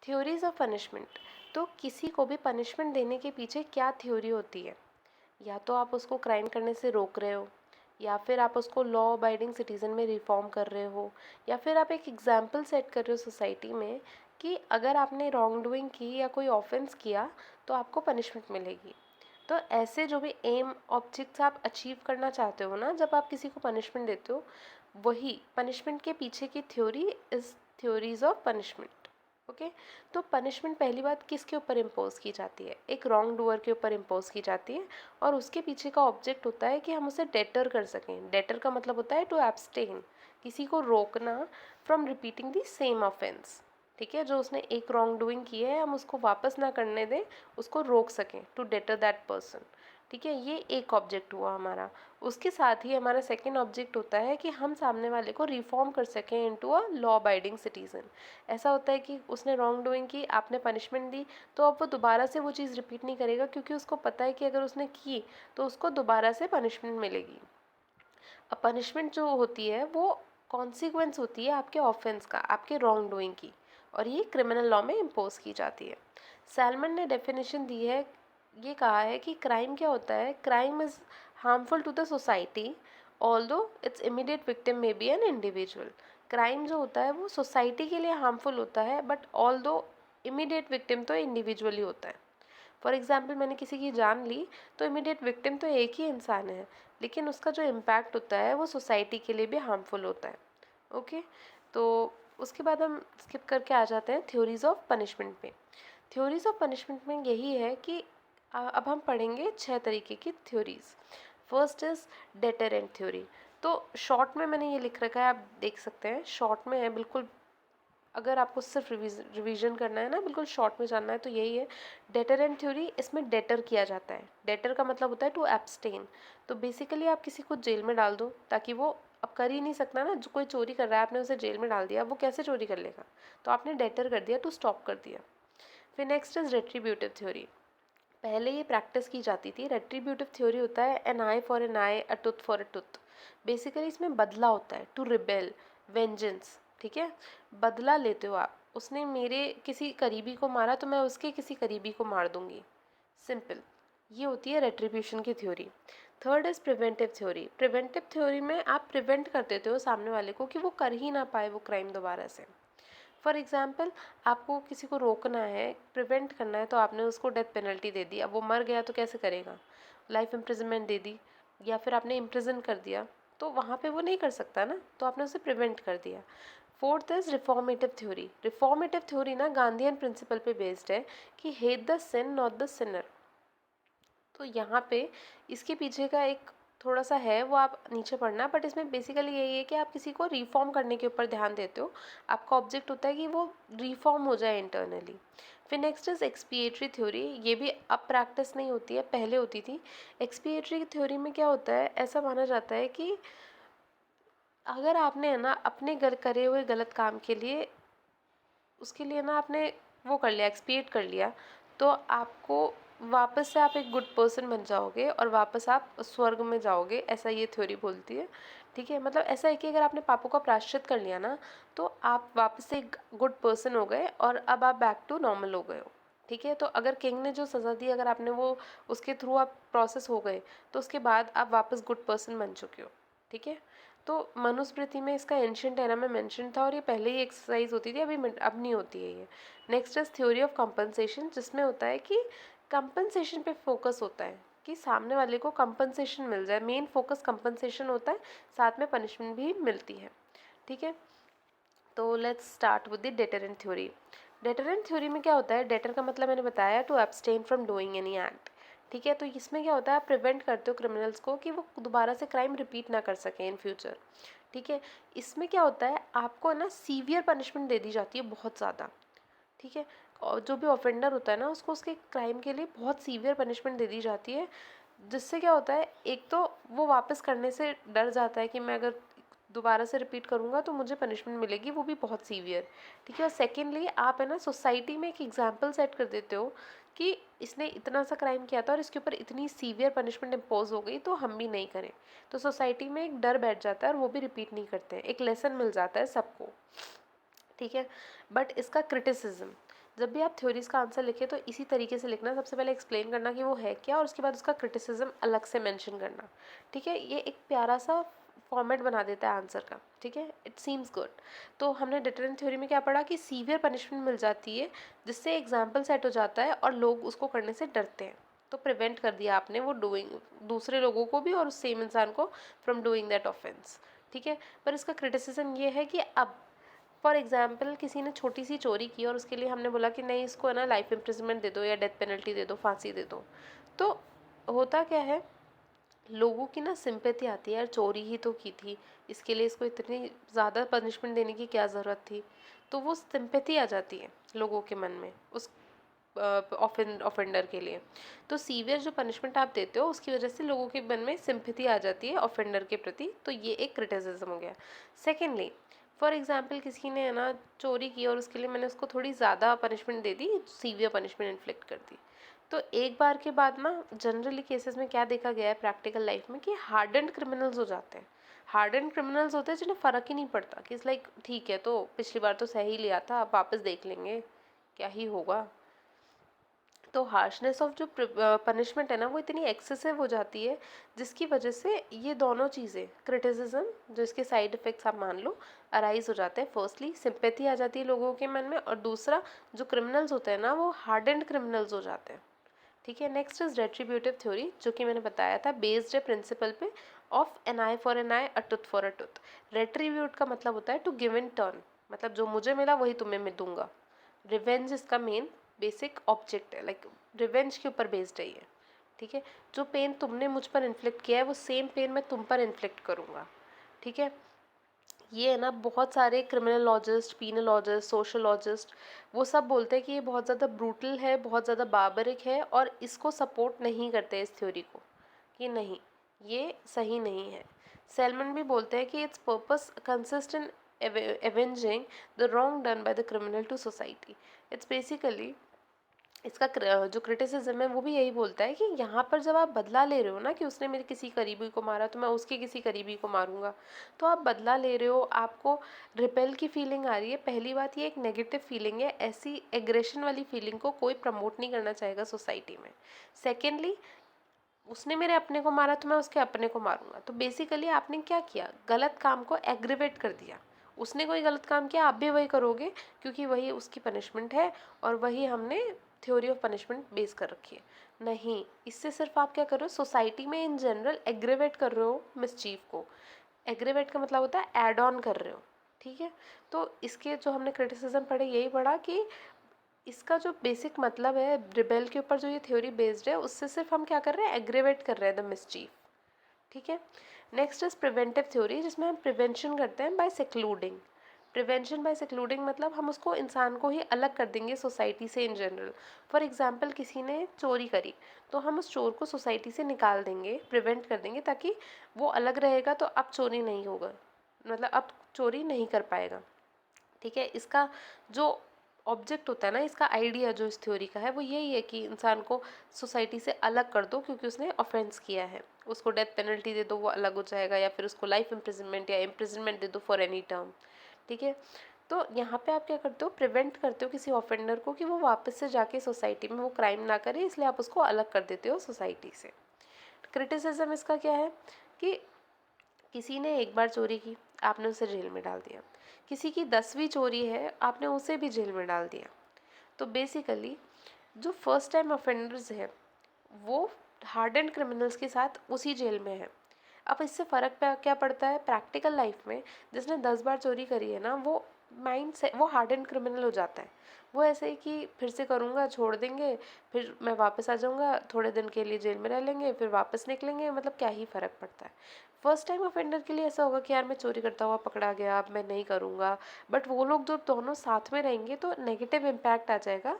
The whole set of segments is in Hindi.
Theories of punishment. तो किसी को भी पनिशमेंट देने के पीछे क्या थ्योरी होती है? या तो आप उसको क्राइम करने से रोक रहे हो, या फिर आप उसको लॉ अबाइडिंग सिटीज़न में रिफॉर्म कर रहे हो, या फिर आप एक एग्जाम्पल सेट कर रहे हो सोसाइटी में कि अगर आपने रॉन्ग डूइंग की या कोई ऑफेंस किया तो आपको पनिशमेंट मिलेगी। तो ऐसे जो भी एम ऑब्जेक्ट्स आप अचीव करना चाहते हो ना, जब आप किसी को पनिशमेंट देते हो, वही पनिशमेंट के पीछे की theory is theories of punishment. Okay. तो पनिशमेंट पहली बात किसके ऊपर इम्पोज की जाती है? एक रॉन्ग डूअर के ऊपर इम्पोज की जाती है, और उसके पीछे का ऑब्जेक्ट होता है कि हम उसे डेटर कर सकें। डेटर का मतलब होता है टू एब्सटेन, किसी को रोकना from repeating the same offence. ठीक है, जो उसने एक रॉन्ग डूइंग की है हम उसको वापस ना करने दें, उसको रोक सकें, टू डेटर दैट पर्सन। ठीक है, ये एक ऑब्जेक्ट हुआ हमारा। उसके साथ ही हमारा सेकेंड ऑब्जेक्ट होता है कि हम सामने वाले को रिफॉर्म कर सकें into a law abiding citizen. ऐसा होता है कि उसने रॉन्ग डूइंग की, आपने पनिशमेंट दी, तो अब वो दोबारा से वो चीज़ रिपीट नहीं करेगा, क्योंकि उसको पता है कि अगर उसने की तो उसको दोबारा से पनिशमेंट मिलेगी। अब पनिशमेंट जो होती है वो कॉन्सिक्वेंस होती है आपके ऑफेंस का, आपके रॉन्ग डूइंग की, और ये क्रिमिनल लॉ में इम्पोज की जाती है। सैलमन ने डेफिनेशन दी है, ये कहा है कि क्राइम क्या होता है? Crime is harmful to the society although its immediate victim may be an individual. Crime जो होता है वो सोसाइटी के लिए हार्मफुल होता है, बट ऑल्दो इमीडिएट विक्टिम तो इंडिविजुअल ही होता है। फॉर एग्जाम्पल, मैंने किसी की जान ली तो इमीडिएट विक्टिम तो एक ही इंसान है, लेकिन उसका जो इम्पैक्ट होता है वो सोसाइटी के लिए भी हार्मफुल होता है। ओके। तो उसके बाद हम स्किप करके आ जाते हैं थ्योरीज ऑफ पनिशमेंट में। थ्योरीज ऑफ पनिशमेंट में यही है कि अब हम पढ़ेंगे 6 तरीके की theories. First is deterrent theory. तो शॉर्ट में मैंने ये लिख रखा है, आप देख सकते हैं, शॉर्ट में है बिल्कुल। अगर आपको सिर्फ रिवीजन करना है ना, बिल्कुल शॉर्ट में जानना है, तो यही है डेटरेंट थ्योरी। इसमें डेटर किया जाता है। डेटर का मतलब होता है टू एब्सटेन। तो बेसिकली आप किसी को जेल में डाल दो, ताकि वो अब कर ही नहीं सकता ना, जो कोई चोरी कर रहा है आपने उसे जेल में डाल दिया, वो कैसे चोरी कर लेगा? तो आपने डेटर कर दिया, टू स्टॉप कर दिया। फिर नेक्स्ट इज रेट्रीब्यूटिव थ्योरी। पहले ये प्रैक्टिस की जाती थी। रेट्रीब्यूटिव थ्योरी होता है an eye for an eye, a tooth for a tooth. Basically इसमें बदला होता है, टू रिबेल, वेंजेंस। ठीक है, बदला लेते हो आप। उसने मेरे किसी करीबी को मारा तो मैं उसके किसी करीबी को मार दूंगी, सिंपल। ये होती है रेट्रीब्यूशन की theory. Third is preventive theory. Preventive theory में आप प्रिवेंट कर देते हो सामने वाले को कि वो कर ही ना पाए वो क्राइम दोबारा से। फॉर एग्जाम्पल, आपको किसी को रोकना है, प्रिवेंट करना है, तो आपने उसको डेथ पेनल्टी दे दी। अब वो मर गया तो कैसे करेगा? लाइफ इम्प्रिजनमेंट दे दी, या फिर आपने इम्प्रिजन कर दिया, तो वहाँ पे वो नहीं कर सकता ना, तो आपने उसे प्रिवेंट कर दिया। Fourth is reformative theory. Reformative theory ना गांधीयन प्रिंसिपल पे बेस्ड है कि hate the sin not the sinner. तो यहाँ पे इसके पीछे का एक थोड़ा सा है, वो आप नीचे पढ़ना, बट इसमें बेसिकली यही है कि आप किसी को रिफॉर्म करने के ऊपर ध्यान देते हो। आपका ऑब्जेक्ट होता है कि वो रिफॉर्म हो जाए इंटरनली। फिर नेक्स्ट इज एक्सपिएटरी थ्योरी। ये भी अब प्रैक्टिस नहीं होती है, पहले होती थी। एक्सपिएटरी थ्योरी में क्या होता है, ऐसा माना जाता है कि अगर आपने है ना अपने करे हुए गलत काम के लिए, उसके लिए ना आपने वो कर लिया, एक्सपिएट कर लिया, तो आपको वापस से आप एक गुड पर्सन बन जाओगे और वापस आप स्वर्ग में जाओगे, ऐसा ये थ्योरी बोलती है। ठीक है, मतलब ऐसा है कि अगर आपने पापों का प्रायश्चित कर लिया ना, तो आप वापस से एक गुड पर्सन हो गए और अब आप बैक टू नॉर्मल हो गए हो। ठीक है, तो अगर किंग ने जो सज़ा दी, अगर आपने वो उसके थ्रू आप प्रोसेस हो गए, तो उसके बाद आप वापस गुड पर्सन बन चुके हो। ठीक है, तो मनुस्मृति में इसका एंशियंट एरा में मेंशन था, और ये पहले ही एक्सरसाइज होती थी, अब नहीं होती है ये। Next is theory of compensation, जिसमें होता है कि कंपनसेशन पे फोकस होता है कि सामने वाले को कंपनसेशन मिल जाए। मेन फोकस कंपनसेशन होता है, साथ में पनिशमेंट भी मिलती है। ठीक है, तो let's start with the deterrent theory. Deterrent theory में क्या होता है? डेटर का मतलब मैंने बताया, to abstain from doing any act. ठीक है, तो इसमें क्या होता है, आप प्रिवेंट करते हो क्रिमिनल्स को कि वो दोबारा से क्राइम रिपीट ना कर सकें इन फ्यूचर। ठीक है, इसमें क्या होता है, आपको ना सीवियर पनिशमेंट दे दी जाती है, बहुत ज़्यादा। ठीक है, और जो भी ऑफेंडर होता है ना, उसको उसके क्राइम के लिए बहुत सीवियर पनिशमेंट दे दी जाती है, जिससे क्या होता है, एक तो वो वापस करने से डर जाता है कि मैं अगर दोबारा से रिपीट करूँगा तो मुझे पनिशमेंट मिलेगी, वो भी बहुत सीवियर। ठीक है, और सेकेंडली आप है ना सोसाइटी में एक एग्जाम्पल सेट कर देते हो कि इसने इतना सा क्राइम किया था और इसके ऊपर इतनी सीवियर पनिशमेंट इम्पोज हो गई, तो हम भी नहीं करें। तो सोसाइटी में एक डर बैठ जाता है और वो भी रिपीट नहीं करते हैं, एक लेसन मिल जाता है सबको। ठीक है, बट इसका क्रिटिसिज्म, जब भी आप थ्योरीज़ का आंसर लिखें तो इसी तरीके से लिखना, सबसे पहले एक्सप्लेन करना कि वो है क्या और उसके बाद उसका क्रिटिसिज्म अलग से मेंशन करना, ठीक है। ये एक प्यारा सा फॉर्मेट बना देता है आंसर का, ठीक है। It seems good. तो हमने डिटरेंट थ्योरी में क्या पढ़ा कि सीवियर पनिशमेंट मिल जाती है जिससे एग्जाम्पल सेट हो जाता है और लोग उसको करने से डरते हैं। तो प्रिवेंट कर दिया आपने वो डूइंग, दूसरे लोगों को भी और उस सेम इंसान को फ्रॉम डूइंग दैट ऑफेंस, ठीक है। पर इसका क्रिटिसिज्म ये है कि अब फॉर एग्जाम्पल किसी ने छोटी सी चोरी की और उसके लिए हमने बोला कि नहीं इसको है ना लाइफ इम्प्रिजनमेंट दे दो या डेथ पेनल्टी दे दो, फांसी दे दो। तो होता क्या है, लोगों की ना सिंपैथी आती है, यार चोरी ही तो की थी, इसके लिए इसको इतनी ज़्यादा पनिशमेंट देने की क्या ज़रूरत थी। तो वो सिंपैथी आ जाती है लोगों के मन में उस ऑफेंडर के लिए। तो सीवियर जो पनिशमेंट आप देते हो उसकी वजह से लोगों के मन में सिंपैथी आ जाती है ऑफेंडर के प्रति, तो ये एक क्रिटिसिज्म हो गया। सेकेंडली, फॉर एग्जाम्पल किसी ने है ना चोरी की और उसके लिए मैंने उसको थोड़ी ज़्यादा पनिशमेंट दे दी, सीवियर पनिशमेंट इन्फ्लिक्ट कर दी। तो एक बार के बाद ना जनरली केसेस में क्या देखा गया है प्रैक्टिकल लाइफ में कि हार्डेंड क्रिमिनल्स हो जाते हैं। हार्डेंड क्रिमिनल्स होते हैं जिन्हें फ़र्क ही नहीं पड़ता कि इस लाइक ठीक है तो पिछली बार तो सही लिया था, अब वापस देख लेंगे क्या ही होगा। तो हार्शनेस ऑफ जो पनिशमेंट है ना वो इतनी एक्सेसिव हो जाती है जिसकी वजह से ये दोनों चीज़ें क्रिटिसिज्म जो इसके साइड इफ़ेक्ट्स आप मान लो अराइज हो जाते हैं। फर्स्टली सिंपैथी आ जाती है लोगों के मन में, और दूसरा जो क्रिमिनल्स होते हैं ना वो हार्डेंड क्रिमिनल्स हो जाते हैं, ठीक है। नेक्स्ट इज रेट्रीब्यूटिव थ्योरी, जो कि मैंने बताया था बेस्ड है प्रिंसिपल पे of an eye for an eye, a tooth for a tooth. Retribute का मतलब होता है टू गिव इन टर्न, मतलब जो मुझे मिला वही तुम्हें मैं दूंगा। रिवेंज इसका मेन बेसिक ऑब्जेक्ट है, लाइक रिवेंज के ऊपर बेस्ड है ये, ठीक है। जो पेन तुमने मुझ पर इन्फ्लिक्ट किया है वो सेम पेन मैं तुम पर इन्फ्लिक्ट करूँगा, ठीक है। ये है ना बहुत सारे क्रिमिनोलॉजिस्ट, पीनोलॉजिस्ट, सोशोलॉजिस्ट वो सब बोलते हैं कि ये बहुत ज़्यादा ब्रूटल है, बहुत ज़्यादा बार्बरिक है और इसको सपोर्ट नहीं करते इस थ्योरी को, कि नहीं ये सही नहीं है। सेलमन भी बोलते हैं कि it's purpose consist in avenging the wrong done by the criminal to society. It's basically इसका जो क्रिटिसिज्म है वो भी यही बोलता है कि यहाँ पर जब आप बदला ले रहे हो ना कि उसने मेरे किसी करीबी को मारा तो मैं उसके किसी करीबी को मारूंगा, तो आप बदला ले रहे हो, आपको रिपेल की फीलिंग आ रही है। पहली बात ये एक नेगेटिव फीलिंग है, ऐसी एग्रेशन वाली फीलिंग को कोई प्रमोट नहीं करना चाहेगा सोसाइटी में। सेकेंडली, उसने मेरे अपने को मारा तो मैं उसके अपने को मारूंगा, तो बेसिकली आपने क्या किया, गलत काम को एग्रीवेट कर दिया। उसने कोई गलत काम किया आप भी वही करोगे क्योंकि वही उसकी पनिशमेंट है और वही हमने थ्योरी ऑफ पनिशमेंट बेस कर रखी है। नहीं, इससे सिर्फ आप क्या कर रहे हो, सोसाइटी में इन जनरल एग्रीवेट कर रहे हो मिसचीफ को। एग्रीवेट का मतलब होता है ऐड ऑन कर रहे हो, ठीक है। तो इसके जो हमने क्रिटिसिज्म पढ़े यही पढ़ा कि इसका जो बेसिक मतलब है रिबेल के ऊपर जो ये थ्योरी बेस्ड है उससे सिर्फ हम क्या कर रहे हैं, एग्रीवेट कर रहे हैं द मिसचीफ, ठीक है। नेक्स्ट इज प्रिवेंटिव थ्योरी, जिसमें हम प्रिवेंशन करते हैं बाय सेक्लूडिंग। प्रिवेंशन बाय सेक्लूडिंग मतलब हम उसको इंसान को ही अलग कर देंगे सोसाइटी से इन जनरल। फॉर एग्जांपल किसी ने चोरी करी तो हम उस चोर को सोसाइटी से निकाल देंगे, प्रिवेंट कर देंगे, ताकि वो अलग रहेगा तो अब चोरी नहीं होगा, मतलब अब चोरी नहीं कर पाएगा, ठीक है। इसका जो ऑब्जेक्ट होता है ना, इसका आइडिया जो इस थ्योरी का है वो यही है कि इंसान को सोसाइटी से अलग कर दो क्योंकि उसने ऑफेंस किया है। उसको डेथ पेनल्टी दे दो वो अलग हो जाएगा, या फिर उसको लाइफ इम्प्रिजनमेंट या इम्प्रिजनमेंट दे दो फॉर एनी टर्म, ठीक है। तो यहाँ पे आप क्या करते हो, प्रिवेंट करते हो किसी ऑफेंडर को कि वो वापस से जाके सोसाइटी में वो क्राइम ना करे, इसलिए आप उसको अलग कर देते हो सोसाइटी से। क्रिटिसिज्म इसका क्या है कि किसी ने एक बार चोरी की, आपने उसे जेल में डाल दिया। किसी की 10वीं चोरी है, आपने उसे भी जेल में डाल दिया। तो बेसिकली जो फर्स्ट टाइम ऑफेंडर्स हैं वो हार्डेंड क्रिमिनल्स के साथ उसी जेल में है। अब इससे फ़र्क क्या पड़ता है प्रैक्टिकल लाइफ में, जिसने 10 बार चोरी करी है ना वो माइंड से वो हार्डेंड क्रिमिनल हो जाता है। वो ऐसे ही कि फिर से करूँगा, छोड़ देंगे, फिर मैं वापस आ जाऊँगा, थोड़े दिन के लिए जेल में रह लेंगे, फिर वापस निकलेंगे, मतलब क्या ही फ़र्क पड़ता है। फर्स्ट टाइम ऑफेंडर के लिए ऐसा होगा कि यार मैं चोरी करता हुआ पकड़ा गया, अब मैं नहीं करूँगा। बट वो लोग जो दोनों साथ में रहेंगे तो नेगेटिव इम्पैक्ट आ जाएगा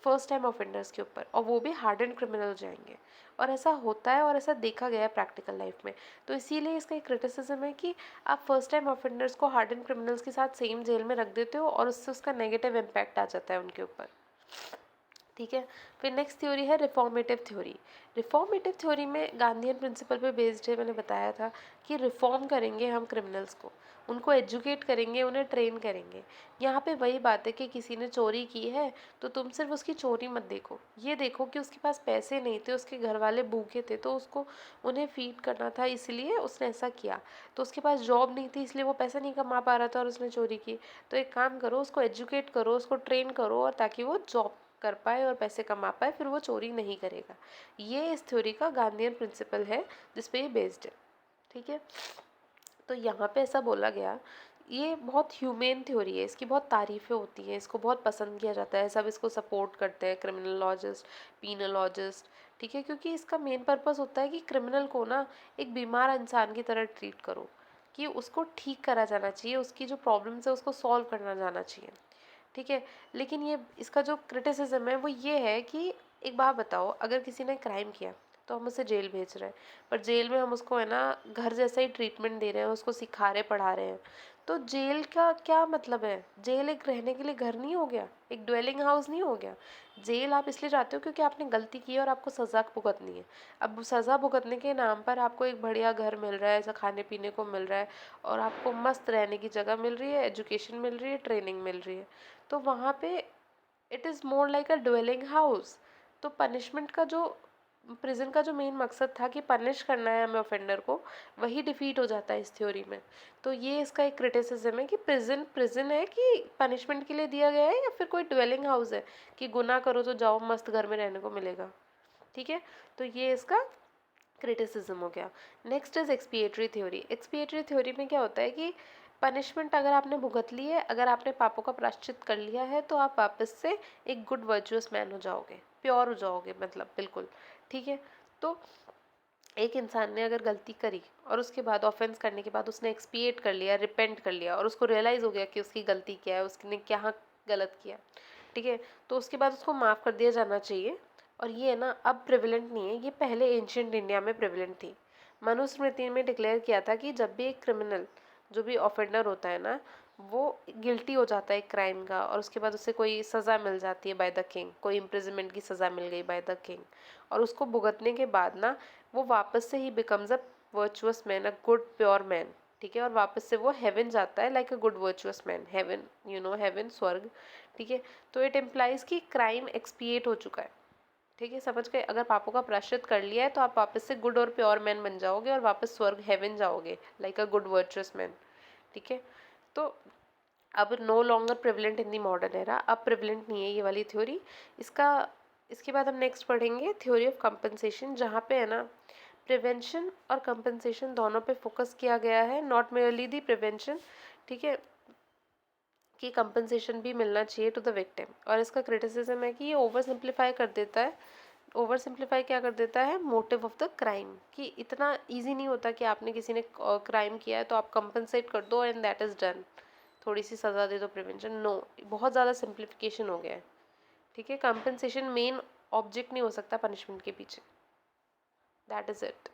फर्स्ट टाइम ऑफेंडर्स के ऊपर, और वो भी हार्डेंड क्रिमिनल हो जाएंगे। और ऐसा होता है और ऐसा देखा गया है प्रैक्टिकल लाइफ में। तो इसीलिए इसका एक क्रिटिसिज्म है कि आप फर्स्ट टाइम ऑफेंडर्स को हार्डेंड क्रिमिनल्स के साथ सेम जेल में रख देते हो और उससे उसका नेगेटिव इम्पैक्ट आ जाता है उनके ऊपर, ठीक है। फिर नेक्स्ट थ्योरी है रिफॉर्मेटिव थ्योरी। रिफॉर्मेटिव थ्योरी में गांधीयन प्रिंसिपल पे बेस्ड है, मैंने बताया था कि रिफॉर्म करेंगे हम क्रिमिनल्स को। उनको एजुकेट करेंगे, उन्हें ट्रेन करेंगे। यहाँ पे वही बात है कि किसी ने चोरी की है तो तुम सिर्फ उसकी चोरी मत देखो, ये देखो कि उसके पास पैसे नहीं थे, उसके घर वाले भूखे थे, तो उसको उन्हें फीड करना था इसलिए उसने ऐसा किया। तो उसके पास जॉब नहीं थी इसलिए वो पैसा नहीं कमा पा रहा था और उसने चोरी की। तो एक काम करो, उसको एजुकेट करो, उसको ट्रेन करो, और ताकि वो जॉब कर पाए और पैसे कमा पाए, फिर वो चोरी नहीं करेगा। ये इस थ्योरी का गांधीयन प्रिंसिपल है जिस पे ये बेस्ड है। ठीक है, तो यहाँ पे ऐसा बोला गया, ये बहुत ह्यूमेन थ्योरी है, इसकी बहुत तारीफ़ें होती हैं, इसको बहुत पसंद किया जाता है, सब इसको सपोर्ट करते हैं, क्रिमिनोलॉजिस्ट, पीनोलॉजिस्ट। ठीक है, क्योंकि इसका मेन पर्पस होता है कि क्रिमिनल को ना एक बीमार इंसान की तरह ट्रीट करो, कि उसको ठीक करा जाना चाहिए, उसकी जो प्रॉब्लम्स है उसको सॉल्व करना जाना चाहिए। ठीक है, लेकिन ये इसका जो क्रिटिसिज्म है वो ये है कि एक बात बताओ, अगर किसी ने क्राइम किया तो हम उसे जेल भेज रहे हैं, पर जेल में हम उसको है ना घर जैसा ही ट्रीटमेंट दे रहे हैं, उसको सिखा रहे पढ़ा रहे हैं। तो जेल का क्या मतलब है? जेल एक रहने के लिए घर नहीं हो गया, एक ड्वेलिंग हाउस नहीं हो गया। जेल आप इसलिए जाते हो क्योंकि आपने गलती की है और आपको सज़ा भुगतनी है। अब सज़ा भुगतने के नाम पर आपको एक बढ़िया घर मिल रहा है, ऐसा खाने पीने को मिल रहा है, और आपको मस्त रहने की जगह मिल रही है, एजुकेशन मिल रही है, ट्रेनिंग मिल रही है, तो वहाँ पे it is more like a dwelling house. तो पनिशमेंट का जो प्रिजन का जो मेन मकसद था कि पनिश करना है हमें ऑफेंडर को, वही डिफीट हो जाता है इस थ्योरी में। तो ये इसका एक क्रिटिसिज्म है कि प्रिजन प्रिजन है कि पनिशमेंट के लिए दिया गया है, या फिर कोई ड्वेलिंग हाउस है कि गुनाह करो तो जाओ मस्त घर में रहने को मिलेगा। ठीक है, तो ये इसका क्रिटिसिज्म हो गया। Next is expiatory theory. Expiatory theory में क्या होता है कि पनिशमेंट अगर आपने भुगत ली है, अगर आपने पापों का प्रायश्चित कर लिया है, तो आप वापस से एक गुड वर्चुअस मैन हो जाओगे, प्योर हो जाओगे, मतलब बिल्कुल। ठीक है, तो एक इंसान ने अगर गलती करी और उसके बाद ऑफेंस करने के बाद उसने एक्सपिएट कर लिया, रिपेंट कर लिया, और उसको रियलाइज़ हो गया कि उसकी गलती क्या है, उसने क्या गलत किया, ठीक है, तो उसके बाद उसको माफ़ कर दिया जाना चाहिए। और ये है ना अब प्रेवलेंट नहीं है, ये पहले एंशियंट इंडिया में प्रेवलेंट थी। मनुस्मृति में डिक्लेयर किया था कि जब भी एक क्रिमिनल, जो भी ऑफेंडर होता है ना, वो गिल्टी हो जाता है क्राइम का, और उसके बाद उसे कोई सज़ा मिल जाती है बाय द किंग, कोई इम्प्रिजनमेंट की सज़ा मिल गई बाय द किंग, और उसको भुगतने के बाद ना वो वापस से ही becomes a virtuous man, a good pure man. ठीक है, और वापस से वो हेवन जाता है like a good virtuous man, heaven, you know, heaven, स्वर्ग। ठीक है, तो इट इम्प्लाइज कि क्राइम एक्सपिएट हो चुका है। ठीक है, समझ गए? अगर पापों का प्रायश्चित कर लिया है तो आप वापस से गुड और प्योर मैन बन जाओगे और वापस स्वर्ग, हेवन जाओगे like a good virtuous man. ठीक है, तो अब no longer prevalent in the modern era, अब प्रेवलेंट नहीं है ये वाली थ्योरी। इसका इसके बाद हम नेक्स्ट पढ़ेंगे थ्योरी ऑफ कंपनसेशन, जहाँ पे है ना प्रिवेंशन और कंपनसेशन दोनों पे फोकस किया गया है, नॉट मेयरली दी प्रिवेंशन। ठीक है, कि कंपनसेशन भी मिलना चाहिए टू द विक्टिम। और इसका क्रिटिसिज्म है कि ये ओवर सिंप्लीफाई कर देता है, ओवर सिंप्लीफाई क्या कर देता है, मोटिव ऑफ द क्राइम, कि इतना इजी नहीं होता कि आपने किसी ने क्राइम किया है तो आप कंपनसेट कर दो एंड दैट इज़ डन, थोड़ी सी सज़ा दे दो, प्रिवेंशन, नो, बहुत ज़्यादा सिंप्लीफिकेशन हो गया है। ठीक है, कंपनसेशन मेन ऑब्जेक्ट नहीं हो सकता पनिशमेंट के पीछे। That is it.